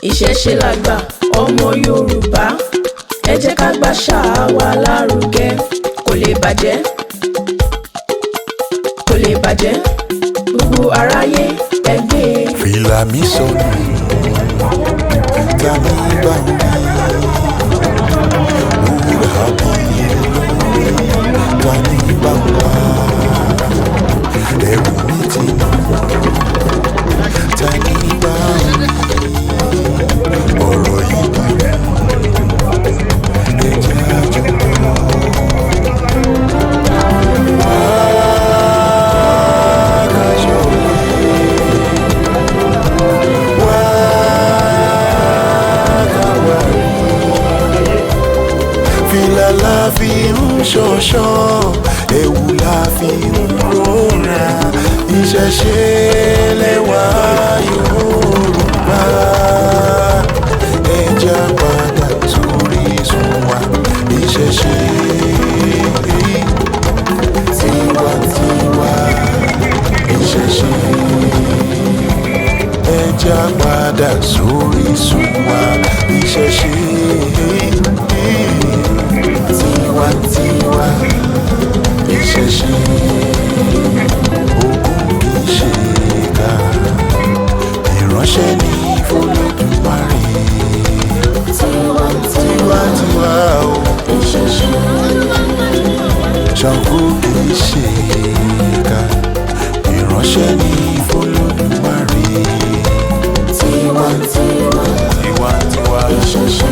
ìṣẹ̀ṣe làgbà ọmọ Yorùbá ẹ jẹ́ ká gbàṣà wa lárugẹ kò lè bàjẹ́ gbogbo aráyé ẹ gbé. Fìlà mi sọnù ta ní bá mi wúrà bí ta ní bá wà ẹ̀wù mi ti nà ta ní bá mi ọ̀rọ̀ yìí bá mi ẹ̀jẹ̀ àjọpọ̀. La fi ń ṣọ̀ṣọ́ ẹ̀wù la fi ń rọra ìṣẹ̀ṣe lẹ́wà Yorùbá ẹ jẹ́ á padà sórí sùn wa ìṣẹ̀ṣe tiwantiwa ìṣẹ̀ṣe ẹ jẹ́ á padà sórí sùn wa ìṣẹ̀ṣe. Tiwa ìṣẹ̀ṣe Ogun kìí ṣe ká ìránṣẹ́ ní f'Olódùmarè. Tiwa o ìṣẹ̀ṣe Ṣàngó kìí ṣe ká ìránṣẹ́ ní f'Olódùmarè. Tiwa ìṣẹ̀ṣe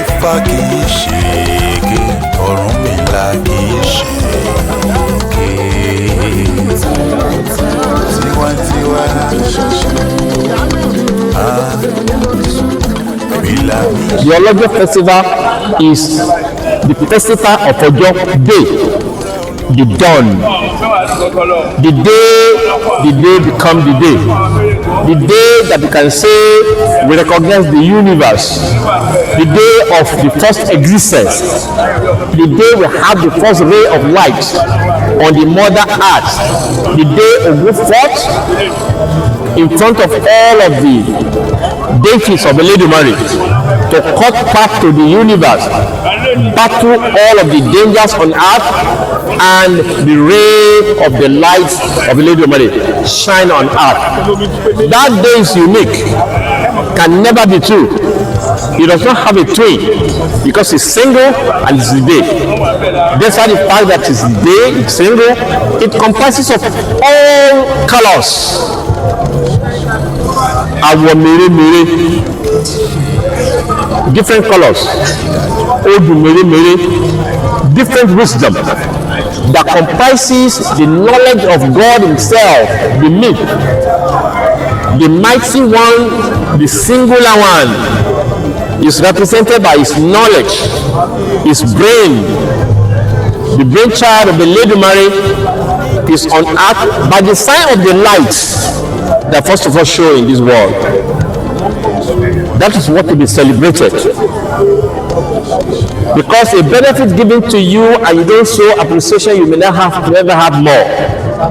Ifá kìí ṣe ké Ọ̀rúnmìlà kìí ṣe ké tiwantiwa The Olojo Festival is the festival of Ojo Day, the dawn, the day become the day that you can say we recognize the universe, the day of the first existence, the day we have the first ray of light on the mother earth, the day Ogun fought in front of all of the deities of the Ile-Ife to cut path to the universe, battle all of the dangers on earth, and the ray of the light of the Ile-Ife shine on earth. That day is unique, can never be two. It does not have a twin because it's single and it's the day. Despite the fact that it's the day, it's single, it comprises of all colors. Àwọ̀ mèremère, different colors, odù mèremère, different wisdom that comprises the knowledge of God Himself, the myth, the mighty one, the singular one, is represented by His knowledge, His brain. The brainchild of the Ile-Ife is on earth by the sign of the light that first of all show in this world. That is what to be celebrated. Because a benefit given to you and you don't show appreciation, you may not have to ever have more.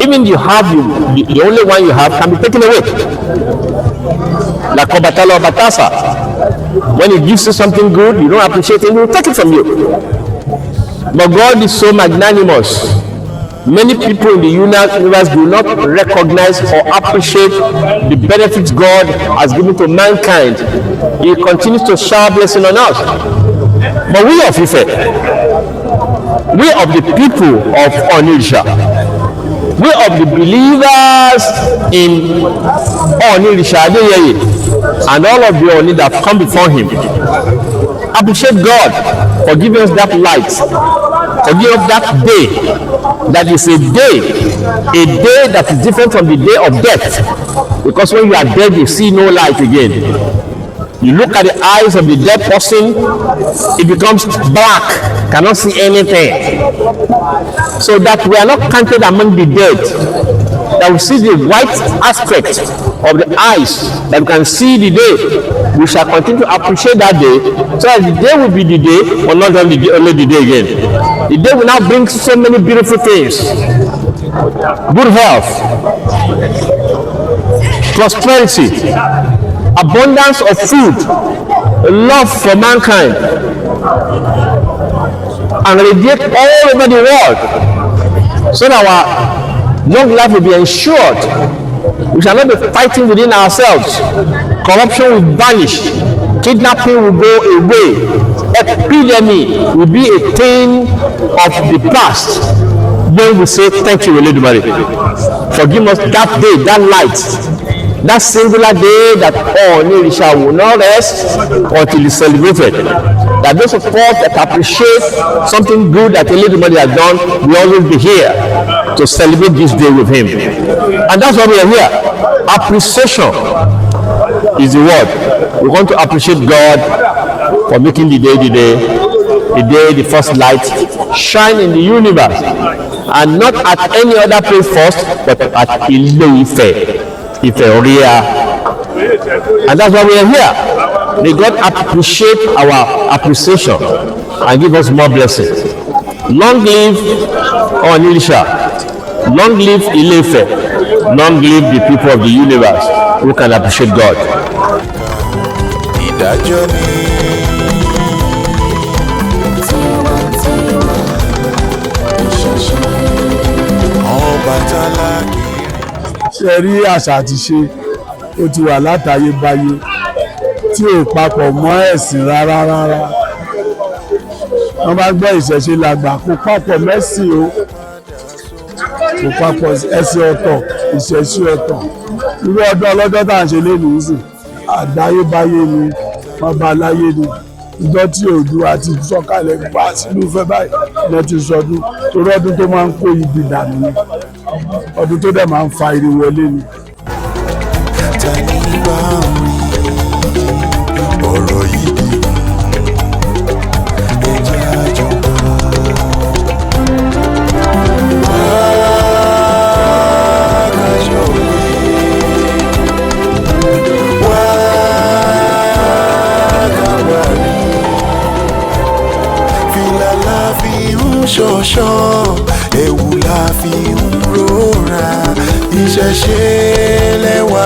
Even you have the only one you have can be taken away. Like Obatala Obatasa. When He gives you something good, you don't appreciate it, He will take it from you. But God is so magnanimous. Many people in the universe do not recognize or appreciate the benefits God has given to mankind. He continues to shower blessing on us. But we of Ife, we of the people of Onitsha, we of the believers in Onitsha and all of the Oni that come before Him, appreciate God for giving us that light, for giving us that day. That is a day that is different from the day of death, because when you are dead you see no light again. You look at the eyes of the dead person, it becomes black, cannot see anything. So that we are not counted among the dead, that we see the white aspect of the eyes, that we can see the day. We shall continue to appreciate that day, so that the day will be the day, but not only the day again. The day will now bring so many beautiful things. Good health, prosperity, abundance of food, love for mankind, and radiate all over the world, so that our long life will be ensured. We shall not be fighting within ourselves. Corruption will vanish. Kidnapping will go away. Epidemic will be a thing of the past. When we say thank you, Olodumare, forgive us that day, that light, that singular day that Ooni of Ife will not rest until it's celebrated. That those of us that appreciate something good that Olodumare has done will always be here to celebrate this day with him. And that's why we are here. Appreciation is the word. We want to appreciate God for making the day, the first light shine in the universe, and not at any other place first, but at Ile-Ife, and that's why we are here. May God appreciate our appreciation and give us more blessings. Long live Ooni of Ife. Long live Ile-Ife. Long live the people of the universe who can appreciate God. Ìdájọ́ ni. Ṣe rí àṣà àti ṣe ó ti wà látayébáyé tí ò papọ̀ mọ́ ẹ̀sìn rárá. Wọ́n bá gbọ́ ìṣẹ̀ṣe làgbà kó papọ̀ mẹ́sìn o, kó papọ̀ ẹ̀sìn ọ̀tọ̀ ìṣẹ̀ṣe ọ̀tọ̀. Irú ọdún ọlọ́jọ́ tá à ń ṣe lénìí sìn àdáyébáyé ni wọ́n bá láyé ni. Ìjọ tí Oòduà ti sọ̀kalẹ̀ wá sínú Ifẹ̀ báyìí lọ ti sọdún torí ọdún tó máa ń kó ibi dànù ni, ọdún tó dẹ̀ máa ń fa ire wọlé ni. Tani bá rí ọ̀rọ̀ yìí bí ẹjẹ́ àjọba. Ṣọ̀ṣọ́ ewu la fi ń rọra ìṣẹ̀ṣe lẹ́wà.